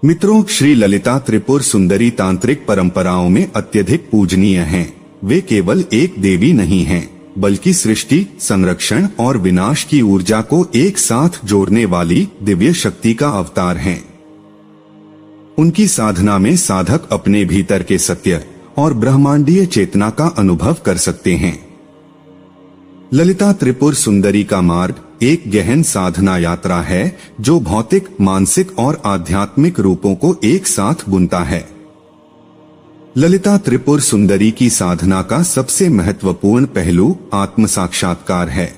मित्रों, श्री ललिता त्रिपुर सुंदरी तांत्रिक परंपराओं में अत्यधिक पूजनीय हैं। वे केवल एक देवी नहीं हैं, बल्कि सृष्टि, संरक्षण और विनाश की ऊर्जा को एक साथ जोड़ने वाली दिव्य शक्ति का अवतार हैं। उनकी साधना में साधक अपने भीतर के सत्य और ब्रह्मांडीय चेतना का अनुभव कर सकते हैं। ललिता त्रिपुर सुंदरी का मार्ग एक गहन साधना यात्रा है जो भौतिक, मानसिक और आध्यात्मिक रूपों को एक साथ बुनता है। ललिता त्रिपुर सुंदरी की साधना का सबसे महत्वपूर्ण पहलू आत्म साक्षात्कार है।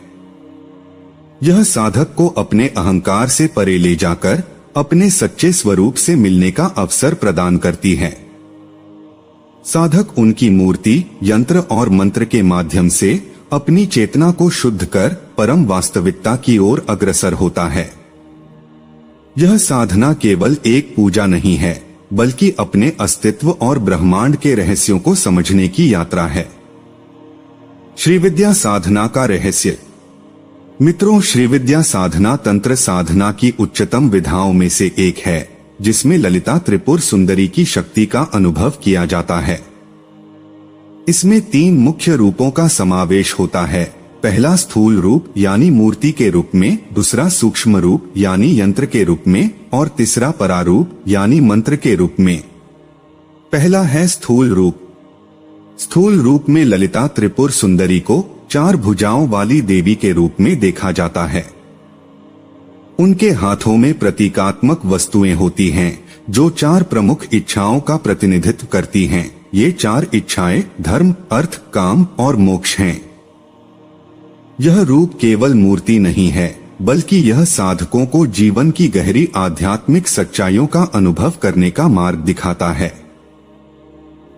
यह साधक को अपने अहंकार से परे ले जाकर अपने सच्चे स्वरूप से मिलने का अवसर प्रदान करती है। साधक उनकी मूर्ति, यंत्र और मंत्र के माध्यम से अपनी चेतना को शुद्ध कर परम वास्तविकता की ओर अग्रसर होता है। यह साधना केवल एक पूजा नहीं है, बल्कि अपने अस्तित्व और ब्रह्मांड के रहस्यों को समझने की यात्रा है। श्रीविद्या साधना का रहस्य। मित्रों, श्रीविद्या साधना तंत्र साधना की उच्चतम विधाओं में से एक है, जिसमें ललिता त्रिपुर सुंदरी की शक्ति का अनुभव किया जाता है। इसमें 3 मुख्य रूपों का समावेश होता है। पहला स्थूल रूप यानी मूर्ति के रूप में, दूसरा सूक्ष्म रूप यानी यंत्र के रूप में और तीसरा परारूप यानी मंत्र के रूप में। पहला है स्थूल रूप। स्थूल रूप में ललिता त्रिपुर सुंदरी को 4 भुजाओं वाली देवी के रूप में देखा जाता है। उनके हाथों में प्रतीकात्मक वस्तुएं होती हैं जो 4 प्रमुख इच्छाओं का प्रतिनिधित्व करती हैं। ये 4 इच्छाएं धर्म, अर्थ, काम और मोक्ष हैं। यह रूप केवल मूर्ति नहीं है, बल्कि यह साधकों को जीवन की गहरी आध्यात्मिक सच्चाइयों का अनुभव करने का मार्ग दिखाता है।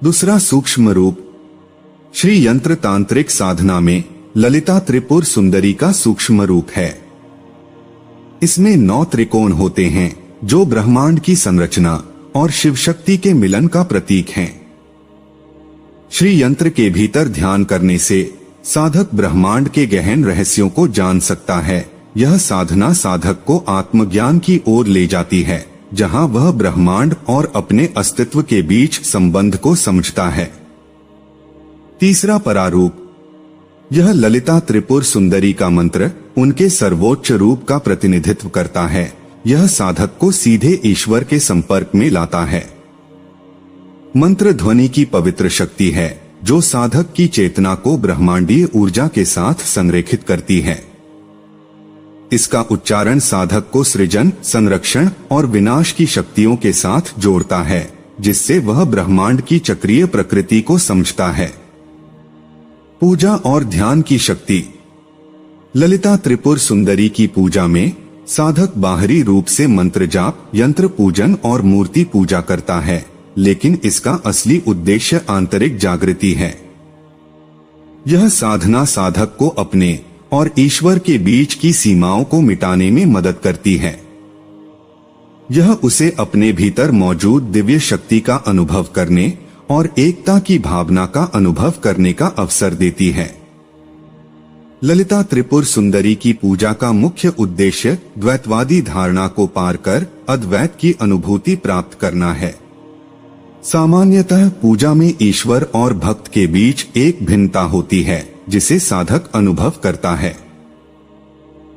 दूसरा सूक्ष्म रूप। श्री यंत्र तांत्रिक साधना में ललिता त्रिपुर सुंदरी का सूक्ष्म रूप है। इसमें 9 त्रिकोण होते हैं जो ब्रह्मांड की संरचना और शिव शक्ति के मिलन का प्रतीक हैं। श्री यंत्र के भीतर ध्यान करने से साधक ब्रह्मांड के गहन रहस्यों को जान सकता है। यह साधना साधक को आत्मज्ञान की ओर ले जाती है, जहां वह ब्रह्मांड और अपने अस्तित्व के बीच संबंध को समझता है। तीसरा परारूप। यह ललिता त्रिपुर सुंदरी का मंत्र उनके सर्वोच्च रूप का प्रतिनिधित्व करता है। यह साधक को सीधे ईश्वर के संपर्क में लाता है। मंत्र ध्वनि की पवित्र शक्ति है जो साधक की चेतना को ब्रह्मांडीय ऊर्जा के साथ संरेखित करती है। इसका उच्चारण साधक को सृजन, संरक्षण और विनाश की शक्तियों के साथ जोड़ता है, जिससे वह ब्रह्मांड की चक्रीय प्रकृति को समझता है। पूजा और ध्यान की शक्ति। ललिता त्रिपुर सुंदरी की पूजा में साधक बाहरी रूप से मंत्र जाप, यंत्र पूजन और मूर्ति पूजा करता है, लेकिन इसका असली उद्देश्य आंतरिक जागृति है। यह साधना साधक को अपने और ईश्वर के बीच की सीमाओं को मिटाने में मदद करती है। यह उसे अपने भीतर मौजूद दिव्य शक्ति का अनुभव करने और एकता की भावना का अनुभव करने का अवसर देती है। ललिता त्रिपुर सुंदरी की पूजा का मुख्य उद्देश्य द्वैतवादी धारणा को पार कर अद्वैत की अनुभूति प्राप्त करना है। सामान्यतः पूजा में ईश्वर और भक्त के बीच एक भिन्नता होती है, जिसे साधक अनुभव करता है।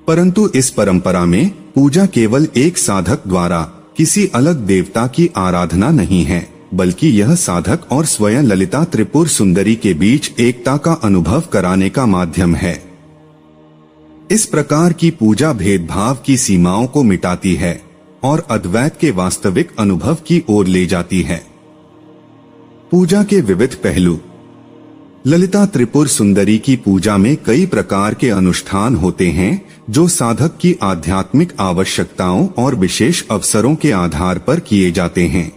परंतु इस परंपरा में पूजा केवल एक साधक द्वारा किसी अलग देवता की आराधना नहीं है, बल्कि यह साधक और स्वयं ललिता त्रिपुर सुंदरी के बीच एकता का अनुभव कराने का माध्यम है। इस प्रकार की पूजा भेदभाव की सीमाओं को मिटाती है और अद्वैत के वास्तविक अनुभव की ओर ले जाती है। पूजा के विविध पहलू। ललिता त्रिपुर सुंदरी की पूजा में कई प्रकार के अनुष्ठान होते हैं जो साधक की आध्यात्मिक आवश्यकताओं और विशेष अवसरों के आधार पर किए जाते हैं।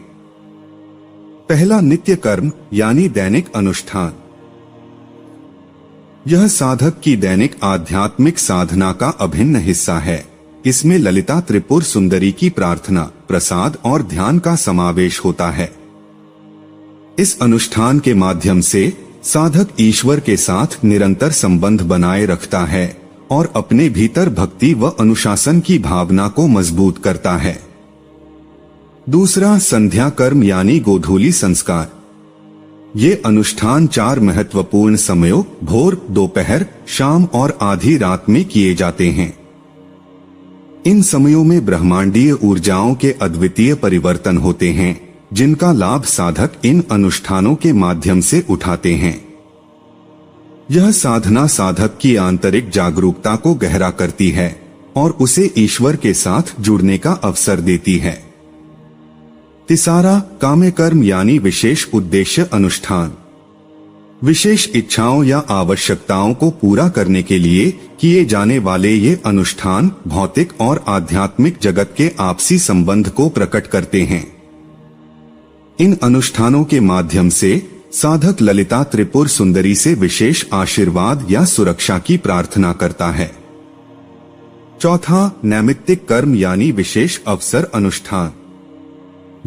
पहला नित्य कर्म यानी दैनिक अनुष्ठान। यह साधक की दैनिक आध्यात्मिक साधना का अभिन्न हिस्सा है। इसमें ललिता त्रिपुर सुंदरी की प्रार्थना, प्रसाद और ध्यान का समावेश होता है। इस अनुष्ठान के माध्यम से साधक ईश्वर के साथ निरंतर संबंध बनाए रखता है और अपने भीतर भक्ति व अनुशासन की भावना को मजबूत करता है। दूसरा, संध्या कर्म यानी गोधूली संस्कार। ये अनुष्ठान 4 महत्वपूर्ण समयों भोर, दोपहर, शाम और आधी रात में किए जाते हैं। इन समयों में ब्रह्मांडीय ऊर्जाओं के अद्वितीय परिवर्तन होते हैं, जिनका लाभ साधक इन अनुष्ठानों के माध्यम से उठाते हैं। यह साधना साधक की आंतरिक जागरूकता को गहरा करती है और उसे ईश्वर के साथ जुड़ने का अवसर देती है। तीसरा, काम्य कर्म यानी विशेष उद्देश्य अनुष्ठान। विशेष इच्छाओं या आवश्यकताओं को पूरा करने के लिए किए जाने वाले ये अनुष्ठान भौतिक और आध्यात्मिक जगत के आपसी संबंध को प्रकट करते हैं। इन अनुष्ठानों के माध्यम से साधक ललिता त्रिपुर सुंदरी से विशेष आशीर्वाद या सुरक्षा की प्रार्थना करता है। चौथा, नैमित्तिक कर्म यानी विशेष अवसर अनुष्ठान।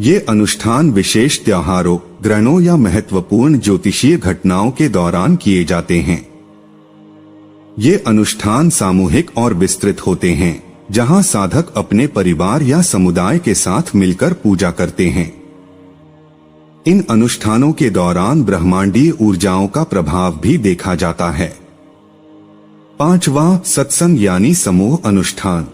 ये अनुष्ठान विशेष त्योहारों, ग्रहणों या महत्वपूर्ण ज्योतिषीय घटनाओं के दौरान किए जाते हैं। ये अनुष्ठान सामूहिक और विस्तृत होते हैं, जहां साधक अपने परिवार या समुदाय के साथ मिलकर पूजा करते हैं। इन अनुष्ठानों के दौरान ब्रह्मांडीय ऊर्जाओं का प्रभाव भी देखा जाता है। पांचवा, सत्संग यानी समूह अनुष्ठान।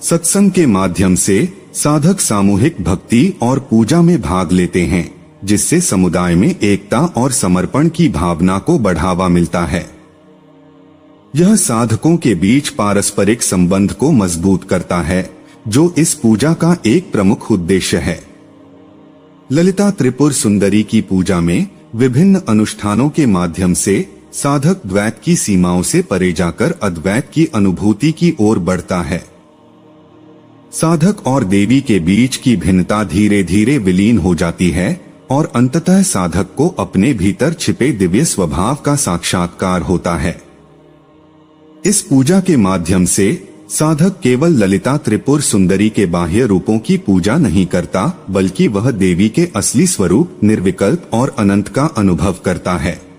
सत्संग के माध्यम से साधक सामूहिक भक्ति और पूजा में भाग लेते हैं, जिससे समुदाय में एकता और समर्पण की भावना को बढ़ावा मिलता है। यह साधकों के बीच पारस्परिक संबंध को मजबूत करता है, जो इस पूजा का एक प्रमुख उद्देश्य है। ललिता त्रिपुर सुंदरी की पूजा में विभिन्न अनुष्ठानों के माध्यम से साधक द्वैत की सीमाओं से परे जाकर अद्वैत की अनुभूति की ओर बढ़ता है। साधक और देवी के बीच की भिन्नता धीरे धीरे विलीन हो जाती है और अंततः साधक को अपने भीतर छिपे दिव्य स्वभाव का साक्षात्कार होता है। इस पूजा के माध्यम से साधक केवल ललिता त्रिपुर सुंदरी के बाह्य रूपों की पूजा नहीं करता, बल्कि वह देवी के असली स्वरूप निर्विकल्प और अनंत का अनुभव करता है।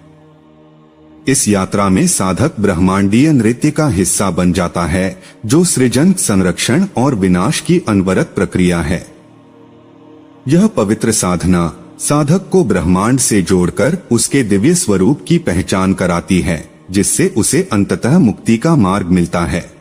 इस यात्रा में साधक ब्रह्मांडीय नृत्य का हिस्सा बन जाता है, जो सृजन, संरक्षण और विनाश की अनवरत प्रक्रिया है। यह पवित्र साधना साधक को ब्रह्मांड से जोड़कर उसके दिव्य स्वरूप की पहचान कराती है, जिससे उसे अंततः मुक्ति का मार्ग मिलता है।